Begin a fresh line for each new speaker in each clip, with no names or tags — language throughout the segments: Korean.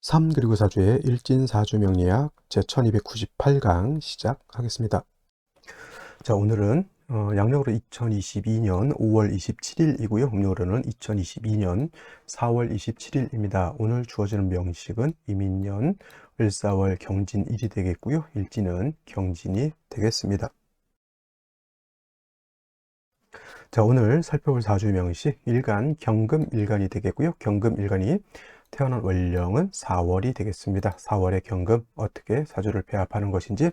3 그리고 4주의 일진사주명리학 제1298강 시작하겠습니다. 자, 오늘은 양력으로 2022년 5월 27일이고요. 음력으로는 2022년 4월 27일입니다. 오늘 주어지는 명식은 이민년 을사월 경진일이 되겠고요. 일진은 경진이 되겠습니다. 자, 오늘 살펴볼 사주 명식 일간 경금일간이 되겠고요. 경금일간이 태어난 월령은 4월이 되겠습니다. 4월의 경금 어떻게 사주를 배합하는 것인지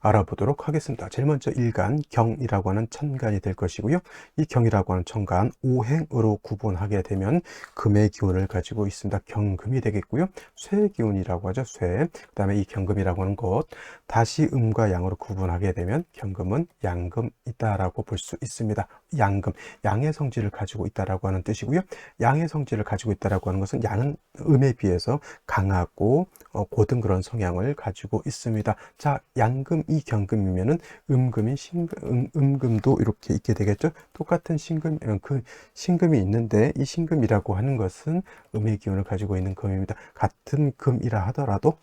알아보도록 하겠습니다. 제일 먼저 일간 경이라고 하는 천간이 될 것이고요. 이 경이라고 하는 천간 오행으로 구분하게 되면 금의 기운을 가지고 있습니다. 경금이 되겠고요. 쇠의 기운이라고 하죠. 쇠. 그 다음에 이 경금이라고 하는 것 다시 음과 양으로 구분하게 되면 경금은 양금이다라고 볼 수 있습니다. 양금, 양의 성질을 가지고 있다라고 하는 뜻이고요. 양의 성질을 가지고 있다라고 하는 것은 양은 음에 비해서 강하고 고든 그런 성향을 가지고 있습니다. 자, 양금이 경금이면은 음금이 음금도 이렇게 있게 되겠죠. 똑같은 신금, 그 신금이 있는데 이 신금이라고 하는 것은 음의 기운을 가지고 있는 금입니다. 같은 금이라 하더라도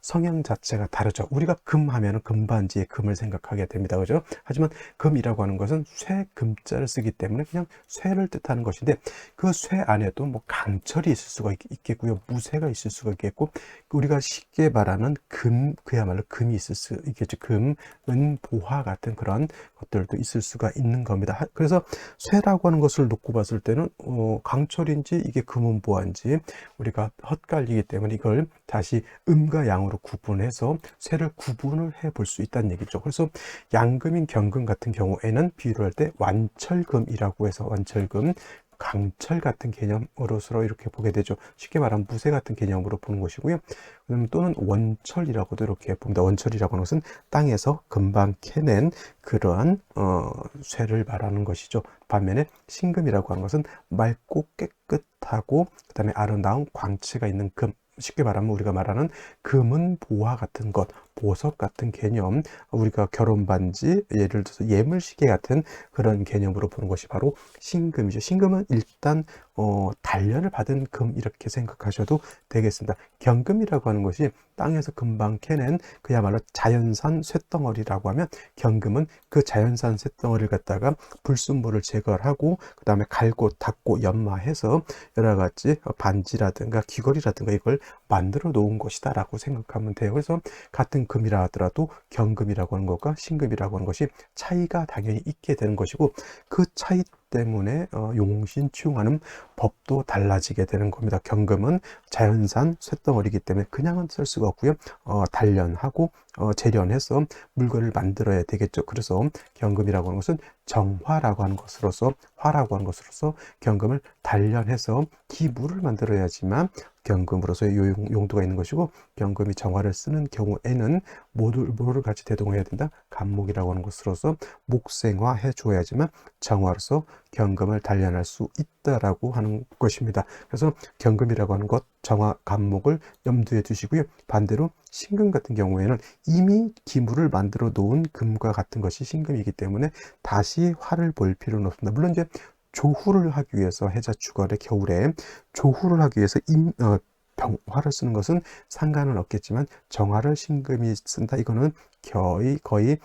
성향 자체가 다르죠. 우리가 금 하면은 금반지의 금을 생각하게 됩니다. 그죠? 하지만 금이라고 하는 것은 쇠금자를 쓰기 때문에 그냥 쇠를 뜻하는 것인데 그 쇠 안에도 뭐 강철이 있을 수가 있겠고요. 무쇠가 있을 수가 있겠고 우리가 쉽게 말하는 금, 그야말로 금이 있을 수 있겠죠. 금, 은, 보화 같은 그런 것들도 있을 수가 있는 겁니다. 그래서 쇠라고 하는 것을 놓고 봤을 때는 강철인지 이게 금은 보화인지 우리가 헛갈리기 때문에 이걸 다시 음과 양으로 구분해서 쇠를 구분을 해 볼 수 있다는 얘기죠. 그래서 양금인 경금 같은 경우에는 비유를 할 때 완철금이라고 해서 완철금 강철 같은 개념으로서 이렇게 보게 되죠. 쉽게 말하면 무쇠 같은 개념으로 보는 것이고요. 또는 원철이라고도 이렇게 봅니다. 원철이라고 하는 것은 땅에서 금방 캐낸 그러한 쇠를 말하는 것이죠. 반면에 신금이라고 하는 것은 맑고 깨끗하고 그 다음에 아름다운 광채가 있는 금, 쉽게 말하면 우리가 말하는 금은 보화 같은 것, 보석 같은 개념, 우리가 결혼 반지, 예를 들어서 예물시계 같은 그런 개념으로 보는 것이 바로 신금이죠. 신금은 일단 단련을 받은 금 이렇게 생각하셔도 되겠습니다. 경금이라고 하는 것이 땅에서 금방 캐낸 그야말로 자연산 쇳덩어리라고 하면 경금은 그 자연산 쇳덩어리를 갖다가 불순물을 제거를 하고 그 다음에 갈고 닦고 연마해서 여러 가지 반지라든가 귀걸이라든가 이걸 만들어 놓은 것이다 라고 생각하면 돼요. 그래서 같은 금이라 하더라도 경금이라고 하는 것과 신금이라고 하는 것이 차이가 당연히 있게 되는 것이고 그 차이 때문에 용신치용하는 법도 달라지게 되는 겁니다. 경금은 자연산 쇳덩어리이기 때문에 그냥은 쓸 수가 없고요. 단련하고 재련해서 물건을 만들어야 되겠죠. 그래서 경금이라고 하는 것은 정화라고 하는 것으로서 화라고 하는 것으로서 경금을 단련해서 기물을 만들어야지만 경금으로서의 용도가 있는 것이고 경금이 정화를 쓰는 경우에는 뭐를 같이 대동해야 된다? 간목이라고 하는 것으로서 목생화해 줘야지만 정화로서 경금을 단련할 수 있다라고 하는 것입니다. 그래서 경금이라고 하는 것, 정화, 간목을 염두에 두시고요. 반대로 신금 같은 경우에는 이미 기물을 만들어 놓은 금과 같은 것이 신금이기 때문에 다시 화를 볼 필요는 없습니다. 물론 이제 조후를 하기 위해서 해자축월의 겨울에 조후를 하기 위해서 화를 쓰는 것은 상관은 없겠지만 정화를 신금이 쓴다 이거는 거의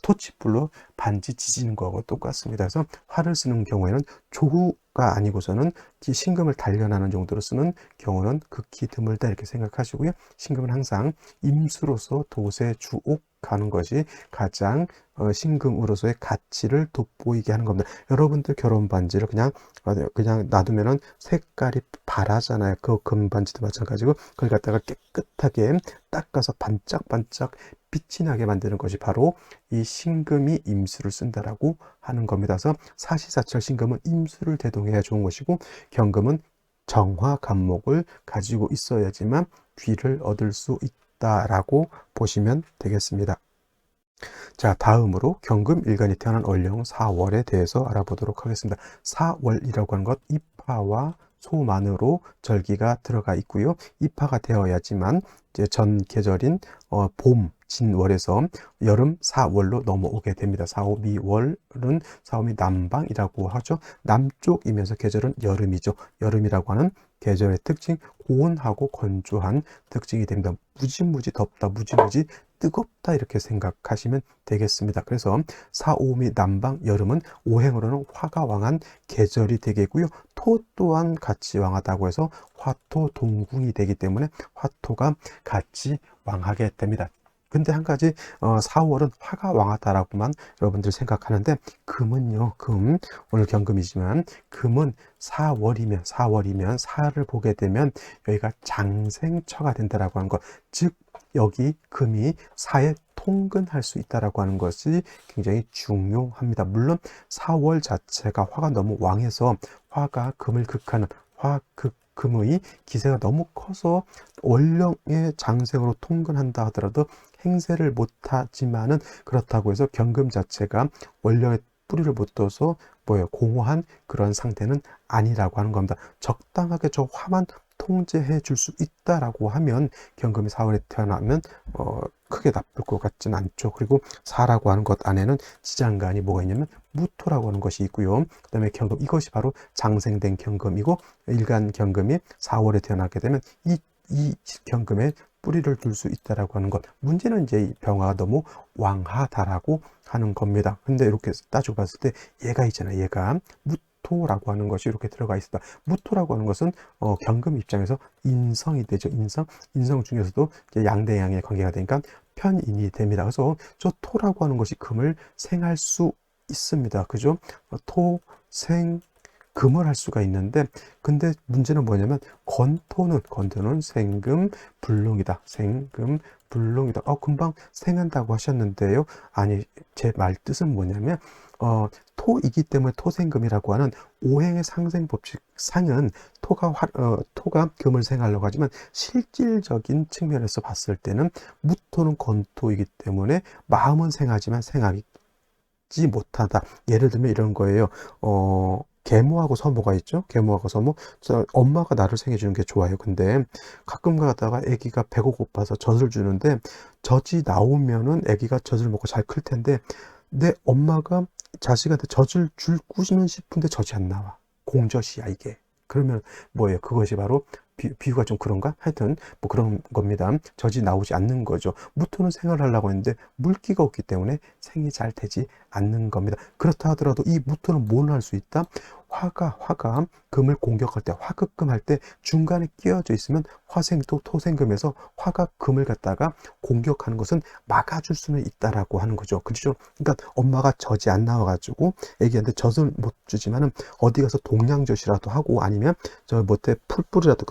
토치불로 반지 지지는 거하고 똑같습니다. 그래서 화를 쓰는 경우에는 조후가 아니고서는 신금을 단련하는 정도로 쓰는 경우는 극히 드물다 이렇게 생각하시고요. 신금은 항상 임수로서 도세 주옥 가는 것이 가장 신금으로서의 가치를 돋보이게 하는 겁니다. 여러분들 결혼 반지를 그냥 놔두면은 색깔이 바라잖아요. 그 금반지도 마찬가지고 그걸 갖다가 깨끗하게 닦아서 반짝반짝 빛이 나게 만드는 것이 바로 이 신금이 임수를 쓴다라고 하는 겁니다. 그래서 사시사철 신금은 임수를 대동해야 좋은 것이고 경금은 정화 간목을 가지고 있어야지만 귀를 얻을 수 있다라고 보시면 되겠습니다. 자, 다음으로 경금일간이 태어난 월령 4월에 대해서 알아보도록 하겠습니다. 4월이라고 하는 것, 입하와 소만으로 절기가 들어가 있고요. 입하가 되어야지만 이제 전 계절인 봄 진월에서 여름 사월로 넘어오게 됩니다. 사오미월은 사오미 남방이라고 하죠. 남쪽이면서 계절은 여름이죠. 여름이라고 하는 계절의 특징, 고온하고 건조한 특징이 됩니다. 무지무지 덥다, 무지무지 뜨겁다 이렇게 생각하시면 되겠습니다. 그래서 사오미 남방 여름은 오행으로는 화가 왕한 계절이 되겠고요. 토 또한 같이 왕하다고 해서 화토 동궁이 되기 때문에 화토가 같이 왕하게 됩니다. 근데 한 가지 4월은 화가 왕하다라고만 여러분들 생각하는데 금은요, 금 오늘 경금이지만 금은 4월이면 사를 보게 되면 여기가 장생처가 된다라고 하는 것, 즉 여기 금이 사에 통근할 수 있다라고 하는 것이 굉장히 중요합니다. 물론 4월 자체가 화가 너무 왕해서 화가 금을 극하는 금의 기세가 너무 커서 월령의 장생으로 통근한다 하더라도 행세를 못하지만은 그렇다고 해서 경금 자체가 월령의 뿌리를 못 둬서 공허한 그런 상태는 아니라고 하는 겁니다. 적당하게 저 화만 통제해 줄 수 있다라고 하면 경금이 4월에 태어나면 크게 나쁠 것 같지는 않죠. 그리고 4라고 하는 것 안에는 지장간이 뭐가 있냐면 무토라고 하는 것이 있고요. 그 다음에 경금, 이것이 바로 장생된 경금이고 일간 경금이 4월에 태어나게 되면 이 경금에 뿌리를 둘 수 있다라고 하는 것. 문제는 이제 이 병화가 너무 왕하다라고 하는 겁니다. 근데 이렇게 따지고 봤을 때 얘가 있잖아요. 얘가 무토라고 하는 것이 이렇게 들어가 있다. 무토라고 하는 것은 경금 입장에서 인성이 되죠. 인성 중에서도 이제 양대양의 관계가 되니까 편인이 됩니다. 그래서 저 토라고 하는 것이 금을 생할 수 있습니다. 그죠? 토, 생, 금을 할 수가 있는데, 근데 문제는 뭐냐면 건토는 생금 불능이다. 생금 불능이다. 금방 생한다고 하셨는데요. 아니, 제 말 뜻은 뭐냐면 토이기 때문에 토생금이라고 하는 오행의 상생 법칙상은 토가 금을 생하려고 하지만 실질적인 측면에서 봤을 때는 무토는 건토이기 때문에 마음은 생하지만 생하지 못하다. 예를 들면 이런 거예요. 계모하고 서모가 있죠. 계모하고 서모. 엄마가 나를 생해주는 게 좋아요. 근데 가끔 가다가 아기가 배가 고파서 젖을 주는데 젖이 나오면은 아기가 젖을 먹고 잘 클 텐데 내 엄마가 자식한테 젖을 줄 꾸시면 싶은데 젖이 안 나와. 공젖이야 이게. 그러면 뭐예요? 그것이 바로 비유가 좀 그런가? 하여튼 뭐 그런 겁니다. 젖이 나오지 않는 거죠. 무토는 생을 하려고 했는데 물기가 없기 때문에 생이 잘 되지 않는 겁니다. 그렇다 하더라도 이 무토는 뭘 할 수 있다? 화가 금을 공격할 때, 화극금 할 때 중간에 끼어져 있으면 화생토 토생금에서 화가 금을 갖다가 공격하는 것은 막아줄 수는 있다라고 하는 거죠. 그렇죠? 그러니까 엄마가 젖이 안 나와가지고 애기한테 젖을 못 주지만은 어디 가서 동량젖이라도 하고 아니면 저 못해 풀뿌리라도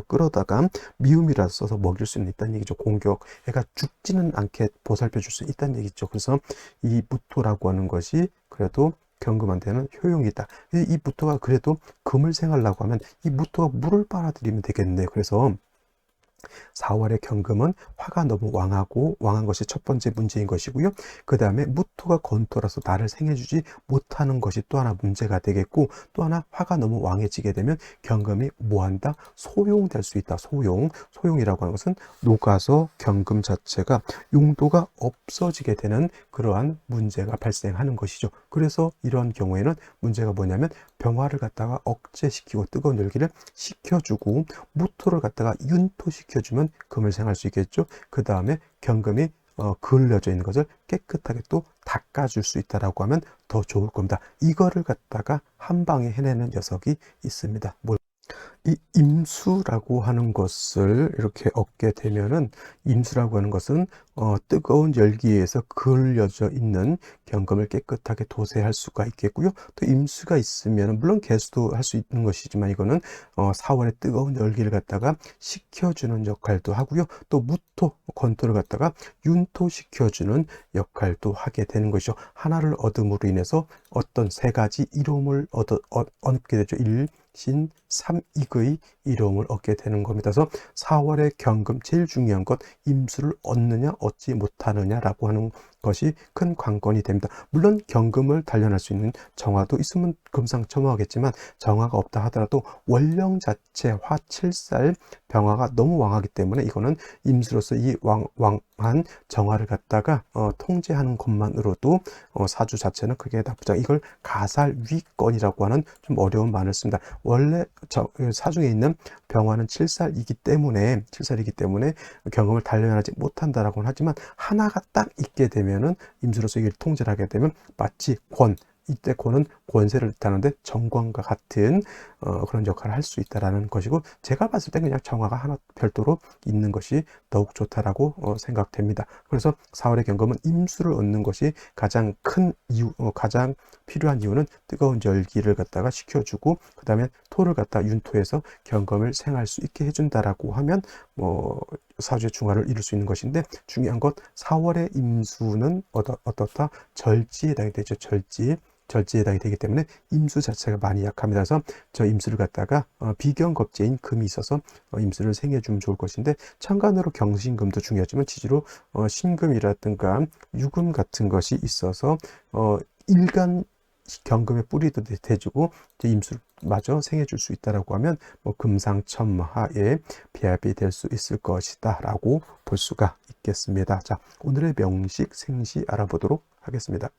끌어다가 미움이라도 써서 먹일 수는 있다는 얘기죠. 공격. 애가 죽지는 않게 보살펴 줄 수 있다는 얘기죠. 그래서 이 무토라고 하는 것이 그래도 경금한테는 효용이다. 이 무토가 그래도 금을 생하려고 하면 이 무토가 물을 빨아들이면 되겠네요. 그래서 4월의 경금은 화가 너무 왕한 것이 첫 번째 문제인 것이고요. 그 다음에 무토가 건토라서 나를 생해주지 못하는 것이 또 하나 문제가 되겠고, 또 하나 화가 너무 왕해지게 되면 경금이 뭐한다? 소용될 수 있다. 소용이라고 하는 것은 녹아서 경금 자체가 용도가 없어지게 되는 그러한 문제가 발생하는 것이죠. 그래서 이런 경우에는 문제가 뭐냐면 병화를 갖다가 억제시키고 뜨거운 열기를 식혀주고 무토를 갖다가 윤토시켜주면 금을 생할 수 있겠죠. 그 다음에 경금이 그을려져 있는 것을 깨끗하게 또 닦아줄 수 있다라고 하면 더 좋을 겁니다. 이거를 갖다가 한 방에 해내는 녀석이 있습니다. 이 임수라고 하는 것을 이렇게 얻게 되면은, 임수라고 하는 것은 뜨거운 열기에서 그을려져 있는 경금을 깨끗하게 도세할 수가 있겠고요. 또 임수가 있으면 물론 개수도 할 수 있는 것이지만 이거는 4월의 뜨거운 열기를 갖다가 식혀주는 역할도 하고요. 또 무토, 건토를 갖다가 윤토시켜주는 역할도 하게 되는 것이죠. 하나를 얻음으로 인해서 어떤 세 가지 이로움을 얻게 되죠. 일, 신, 삼익의 이로움을 얻게 되는 겁니다. 그래서 4월의 경금 제일 중요한 것 임수를 얻느냐 얻지 못하느냐라고 하는 것이 큰 관건이 됩니다. 물론 경금을 단련할 수 있는 정화도 있으면 금상첨화하겠지만 정화가 없다 하더라도 원령 자체 화칠살 병화가 너무 왕하기 때문에 이거는 임수로서 이 왕한 정화를 갖다가 통제하는 것만으로도 사주 자체는 크게 나쁘지 않다. 이걸 가살위권이라고 하는 좀 어려운 말을 씁니다. 원래 사중에 있는 병화는 칠살이기 때문에 경금을 단련하지 못한다라고는 하지만 하나가 딱 있게 되면은 임수로서 이걸 통제를 하게 되면 마치 이때 권은 권세를 뜻하는데 정관과 같은 그런 역할을 할 수 있다라는 것이고, 제가 봤을 때 그냥 정화가 하나 별도로 있는 것이 더욱 좋다라고 생각됩니다. 그래서 4월의 경금은 임수를 얻는 것이 가장 큰 이유, 가장 필요한 이유는 뜨거운 열기를 갖다가 식혀주고 그 다음에 토를 갖다 윤토해서 경금을 생할 수 있게 해준다라고 하면 사주의 중화를 이룰 수 있는 것인데, 중요한 것 4월의 임수는 어떻다? 절지에 해당이 되죠. 절지에 해당이 되기 때문에 임수 자체가 많이 약합니다. 그래서 저 임수를 갖다가 비경겁제인 금이 있어서 임수를 생해주면 좋을 것인데, 천간으로 경신금도 중요하지만 지지로 신금이라든가 유금 같은 것이 있어서 일간 경금의 뿌리도 대주고 임수를 마저 생해줄 수 있다라고 하면 금상첨화의 배합이 될 수 있을 것이다 라고 볼 수가 있겠습니다. 자, 오늘의 명식 생시 알아보도록 하겠습니다.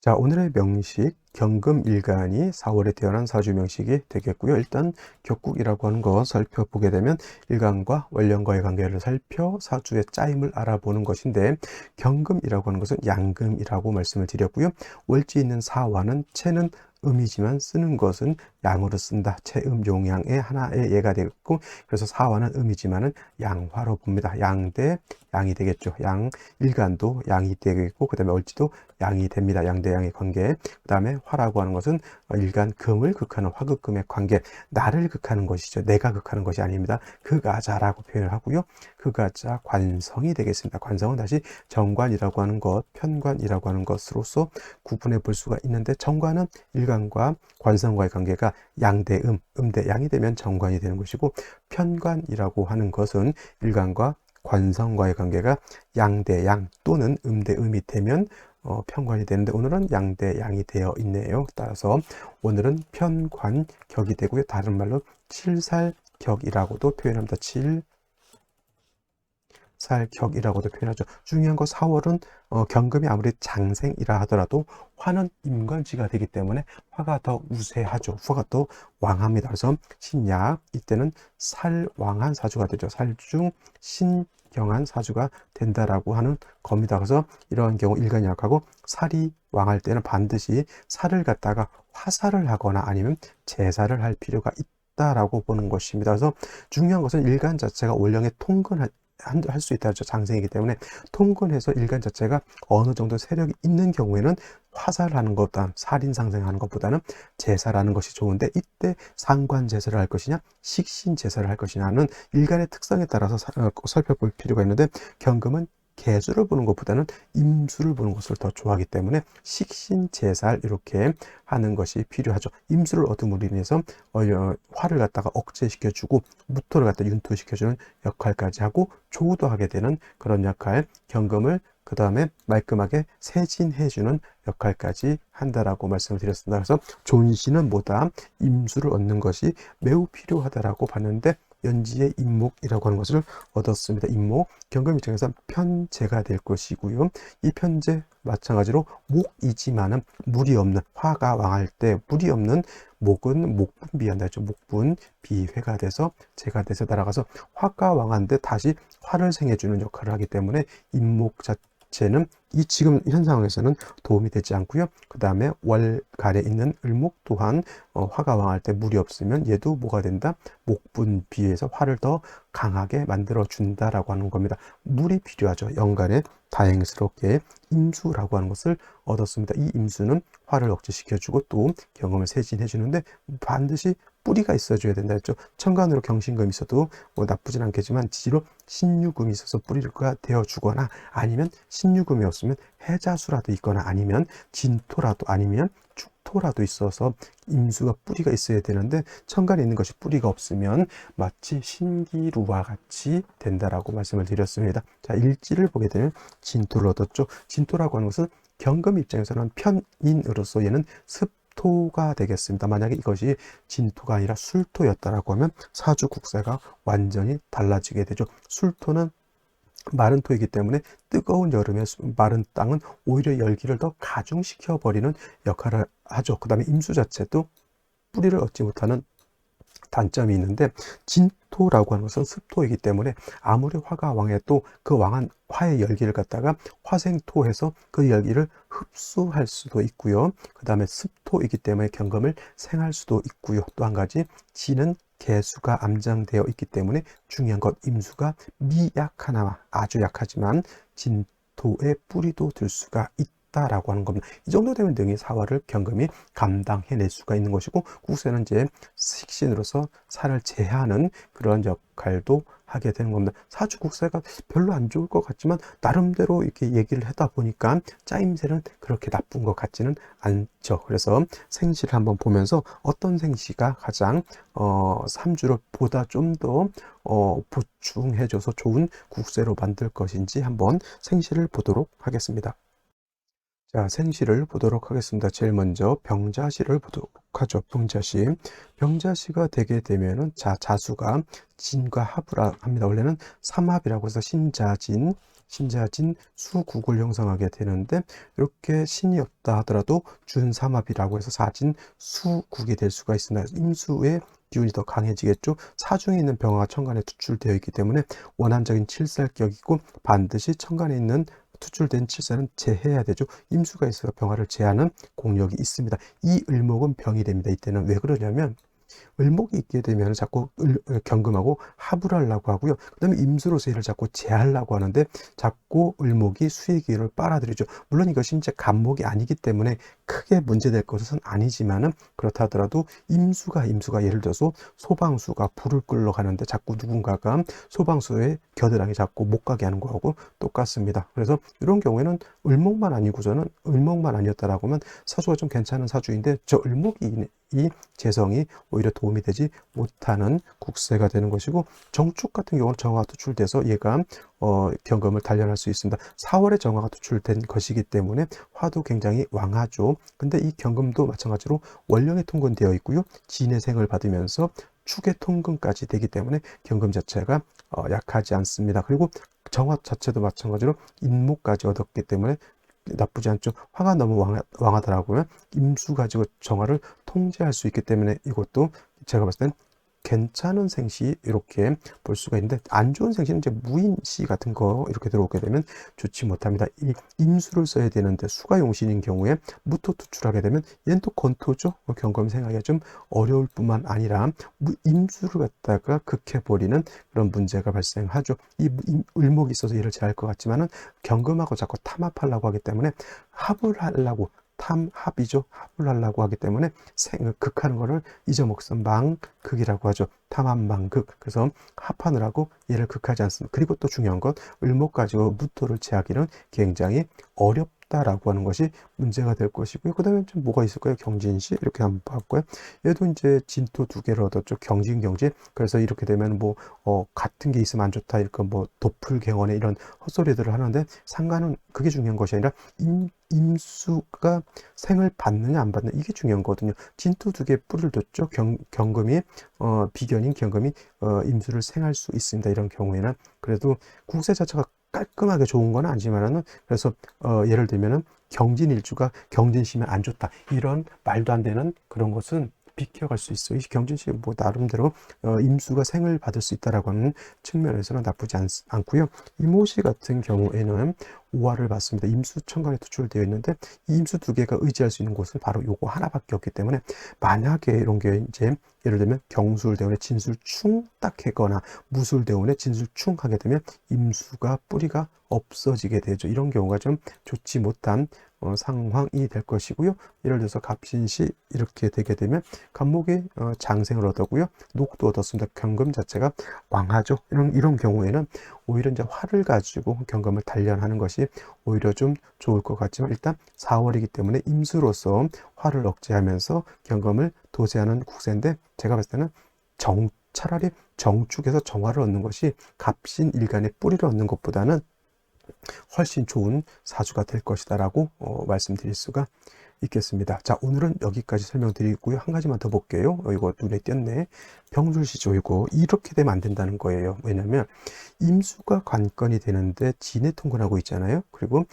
자, 오늘의 명식 경금일간이 4월에 태어난 사주 명식이 되겠고요. 일단 격국이라고 하는 거 살펴보게 되면 일간과 원령과의 관계를 살펴 사주의 짜임을 알아보는 것인데, 경금이라고 하는 것은 양금이라고 말씀을 드렸고요. 월지 있는 사화는 체는 음이지만 쓰는 것은 양으로 쓴다. 체음 용양의 하나의 예가 되겠고, 그래서 사화는 음이지만은 양화로 봅니다. 양대 양이 되겠죠. 일간도 양이 되겠고, 그 다음에 월지도 양이 됩니다. 양대 양의 관계. 그 다음에 화라고 하는 것은 일간 금을 극하는 화극금의 관계, 나를 극하는 것이죠. 내가 극하는 것이 아닙니다. 극아자라고 표현을 하고요. 극아자 관성이 되겠습니다. 관성은 다시 정관이라고 하는 것, 편관이라고 하는 것으로서 구분해 볼 수가 있는데, 정관은 일간과 관성과의 관계가 양대 음대 양이 되면 정관이 되는 것이고, 편관이라고 하는 것은 일간과 관성과의 관계가 양대 양 또는 음대 음이 되면 편관이 되는데, 오늘은 양대 양이 되어 있네요. 따라서 오늘은 편관격이 되고요. 다른 말로 칠살격이라고도 표현합니다. 칠살격이라고도 표현하죠. 중요한 거 4월은 경금이 아무리 장생이라 하더라도 화는 임관지가 되기 때문에 화가 더 우세하죠. 화가 더 왕합니다. 그래서 신약 이때는 살왕한 사주가 되죠. 살중 신경한 사주가 된다라고 하는 겁니다. 그래서 이러한 경우 일간이 약하고 살이 왕할 때는 반드시 살을 갖다가 화살을 하거나 아니면 제사를 할 필요가 있다라고 보는 것입니다. 그래서 중요한 것은 일간 자체가 원령의 통근할 수 있다. 장생이기 때문에 통근해서 일간 자체가 어느 정도 세력이 있는 경우에는 화살을 하는 것보다 살인 상생하는 것보다는 제사라는 것이 좋은데, 이때 상관 제사를 할 것이냐 식신 제사를 할 것이냐는 일간의 특성에 따라서 살펴볼 필요가 있는데, 경금은 개수를 보는 것보다는 임수를 보는 것을 더 좋아하기 때문에 식신 제사를 이렇게 하는 것이 필요하죠. 임수를 얻음으로 인해서 화를 갖다가 억제시켜주고 무토를 갖다 윤토시켜주는 역할까지 하고 조우도 하게 되는 그런 역할, 경금을 그 다음에 말끔하게 세진해주는 역할까지 한다라고 말씀을 드렸습니다. 그래서 존시는 뭐다? 임수를 얻는 것이 매우 필요하다라고 봤는데, 연지의 임목이라고 하는 것을 얻었습니다. 임목, 경금 입장에서 편제가 될 것이고요. 이 편제 마찬가지로 목이지만은 물이 없는, 화가 왕할 때 물이 없는 목은 목분비한다 했죠. 목분비회가 돼서 제가 돼서 날아가서 화가 왕한데 다시 화를 생해주는 역할을 하기 때문에 임목 자체는 이 지금 현 상황에서는 도움이 되지 않고요. 그 다음에 월갈에 있는 을목 또한 화가 왕할 때 물이 없으면 얘도 뭐가 된다? 목분비에서 화를 더 강하게 만들어 준다라고 하는 겁니다. 물이 필요하죠. 연간에 다행스럽게 임수라고 하는 것을 얻었습니다. 이 임수는 화를 억제시켜주고 또 경험을 세진해 주는데 반드시 뿌리가 있어줘야 된다 했죠. 천간으로 경신금이 있어도 나쁘진 않겠지만 지지로 신유금이 있어서 뿌리가 되어주거나, 아니면 신유금이 없으면 해자수라도 있거나, 아니면 진토라도, 아니면 습토라도 있어서 임수가 뿌리가 있어야 되는데 천간에 있는 것이 뿌리가 없으면 마치 신기루와 같이 된다라고 말씀을 드렸습니다. 자, 일지를 보게 되면 진토를 얻었죠. 진토라고 하는 것은 경금 입장에서는 편인으로서 얘는 습토가 되겠습니다. 만약에 이것이 진토가 아니라 술토였다라고 하면 사주 국세가 완전히 달라지게 되죠. 술토는 마른 토이기 때문에 뜨거운 여름에 마른 땅은 오히려 열기를 더 가중시켜 버리는 역할을 하죠. 그 다음에 임수 자체도 뿌리를 얻지 못하는 단점이 있는데, 진토라고 하는 것은 습토이기 때문에 아무리 화가 왕해도 그 왕한 화의 열기를 갖다가 화생토해서 그 열기를 흡수할 수도 있고요. 그 다음에 습토이기 때문에 경금을 생할 수도 있고요. 또 한 가지, 진은 개수가 암장되어 있기 때문에 중요한 것, 임수가 미약하나마 아주 약하지만 진토의 뿌리도 들 수가 있다라고 하는 겁니다. 이 정도 되면 능히 사화를 경금이 감당해낼 수가 있는 것이고, 국세는 이제 식신으로서 살을 제하는 그런 역할도 하게 되는 겁니다. 사주 국세가 별로 안 좋을 것 같지만 나름대로 이렇게 얘기를 하다 보니까 짜임새는 그렇게 나쁜 것 같지는 않죠. 그래서 생시를 한번 보면서 어떤 생시가 가장 삼주를 보다 좀 더 보충해줘서 좋은 국세로 만들 것인지 한번 생시를 보도록 하겠습니다. 자, 생시를 보도록 하겠습니다. 제일 먼저 병자시를 보도록 하죠. 병자시. 병자시가 되게 되면은 자수가 진과 합을 합니다. 원래는 삼합이라고 해서 신자진, 수국을 형성하게 되는데, 이렇게 신이 없다 하더라도 준삼합이라고 해서 사진, 수국이 될 수가 있습니다. 임수의 기운이 더 강해지겠죠. 사중에 있는 병화가 천간에 투출되어 있기 때문에 원한적인 칠살격이고, 반드시 천간에 있는 투출된 칠살은 제해야 되죠. 임수가 있어서 병화를 제하는 공력이 있습니다. 이 을목은 병이 됩니다. 이때는 왜 그러냐면, 을목이 있게 되면 자꾸 경금하고 합을 하려고 하고요. 그 다음에 임수로서 얘를 자꾸 제하려고 하는데 자꾸 을목이 수의 기회를 빨아들이죠. 물론 이것이 이제 간목이 아니기 때문에 크게 문제될 것은 아니지만은, 그렇다 하더라도 임수가 예를 들어서 소방수가 불을 끌러 가는데 자꾸 누군가가 소방수의 겨드랑이 잡고 못 가게 하는 거하고 똑같습니다. 그래서 이런 경우에는 을목만 아니고서는 을목만 아니었다라고 하면 사주가 좀 괜찮은 사주인데, 저 을목이 이 재성이 오히려 도움이 되지 못하는 국세가 되는 것이고, 정축 같은 경우는 정화가 투출돼서 얘가 경금을 단련할 수 있습니다. 4월에 정화가 투출된 것이기 때문에 화도 굉장히 왕하죠. 근데 이 경금도 마찬가지로 원령에 통근되어 있고요. 진의 생을 받으면서 축의 통근까지 되기 때문에 경금 자체가 약하지 않습니다. 그리고 정화 자체도 마찬가지로 인목까지 얻었기 때문에 나쁘지 않죠. 화가 너무 왕하더라고요. 임수 가지고 정화를 통제할 수 있기 때문에 이것도 제가 봤을 땐 괜찮은 생시 이렇게 볼 수가 있는데, 안 좋은 생시는 이제 무인시 같은 거 이렇게 들어오게 되면 좋지 못합니다. 이 임수를 써야 되는데 수가 용신인 경우에 무토 투출하게 되면 얘는 또 건토죠. 경금 생하기가 좀 어려울 뿐만 아니라 임수를 갖다가 극해버리는 그런 문제가 발생하죠. 이 을목이 있어서 얘를 제할 것 같지만은 경금하고 자꾸 탐합하려고 하기 때문에 합을 하려고, 탐합이죠. 합을 하려고 하기 때문에 극하는 거를 잊어먹선 망극이라고 하죠. 탐합망극. 그래서 합하느라고 얘를 극하지 않습니다. 그리고 또 중요한 건 을목 가지고 무토를 제하기는 굉장히 어렵다라고 하는 것이 문제가 될 것이고요. 그 다음에 좀 뭐가 있을까요? 경진시 이렇게 한번 봤고요. 얘도 이제 진토 2개를 얻었죠. 경진. 그래서 이렇게 되면 뭐 같은 게 있으면 안 좋다, 이렇게 뭐 도플갱언에 이런 헛소리들을 하는데, 상관은 그게 중요한 것이 아니라 임수가 생을 받느냐 안 받느냐, 이게 중요한 거거든요. 진토 2개 뿌리를 뒀죠. 경금이 비견인 경금이 임수를 생할 수 있습니다. 이런 경우에는 그래도 국세 자체가 깔끔하게 좋은 건 아니지만은, 그래서 예를 들면은 경진일주가 경진시면 안 좋다, 이런 말도 안 되는 그런 것은 비켜갈 수 있어요. 이 경진시 뭐 나름대로 임수가 생을 받을 수 있다라고 하는 측면에서는 나쁘지 않고요. 이모시 같은 경우에는 오화를 받습니다. 임수 천간에 투출되어 있는데, 이 임수 2개가 의지할 수 있는 곳은 바로 요거 하나밖에 없기 때문에, 만약에 이런 게 이제 예를 들면 경술대운에 진술충 딱 하거나 무술대운에 진술충 하게 되면 임수가 뿌리가 없어지게 되죠. 이런 경우가 좀 좋지 못한 상황이 될 것이고요. 예를 들어서 갑신시 이렇게 되게 되면 갑목이 장생을 얻었고요. 녹도 얻었습니다. 경금 자체가 왕하죠. 이런 경우에는 오히려 이제 화를 가지고 경금을 단련하는 것이 오히려 좀 좋을 것 같지만, 일단 4월이기 때문에 임수로서 화를 억제하면서 경금을 도제하는 국세인데, 제가 봤을 때는 차라리 정축에서 정화를 얻는 것이 갑신일간의 뿌리를 얻는 것보다는 훨씬 좋은 사주가 될 것이다 라고 말씀드릴 수가 있겠습니다. 자, 오늘은 여기까지 설명드리고요. 한 가지만 더 볼게요. 이거 눈에 띄었네. 병술시죠. 이렇게 되면 안 된다는 거예요. 왜냐면 임수가 관건이 되는데 진에 통근하고 있잖아요. 그리고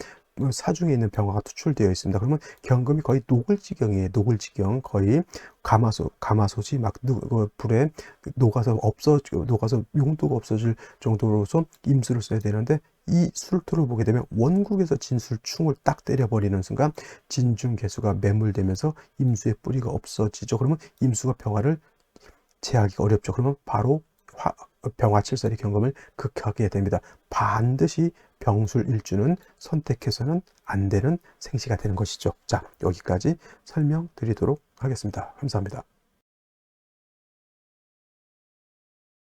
사중에 있는 병화가 투출되어 있습니다. 그러면 경금이 거의 녹을 지경이에요. 녹을 지경. 거의 가마솥이 막 불에 녹아서 용도가 없어질 정도로서 임수를 써야 되는데, 이 술토를 보게 되면 원국에서 진술충을 딱 때려버리는 순간 진중개수가 매몰되면서 임수의 뿌리가 없어지죠. 그러면 임수가 병화를 제하기가 어렵죠. 그러면 바로 병화칠살이 경금을 극하게 됩니다. 반드시 병술일주는 선택해서는 안 되는 생시가 되는 것이죠. 자, 여기까지 설명드리도록 하겠습니다. 감사합니다.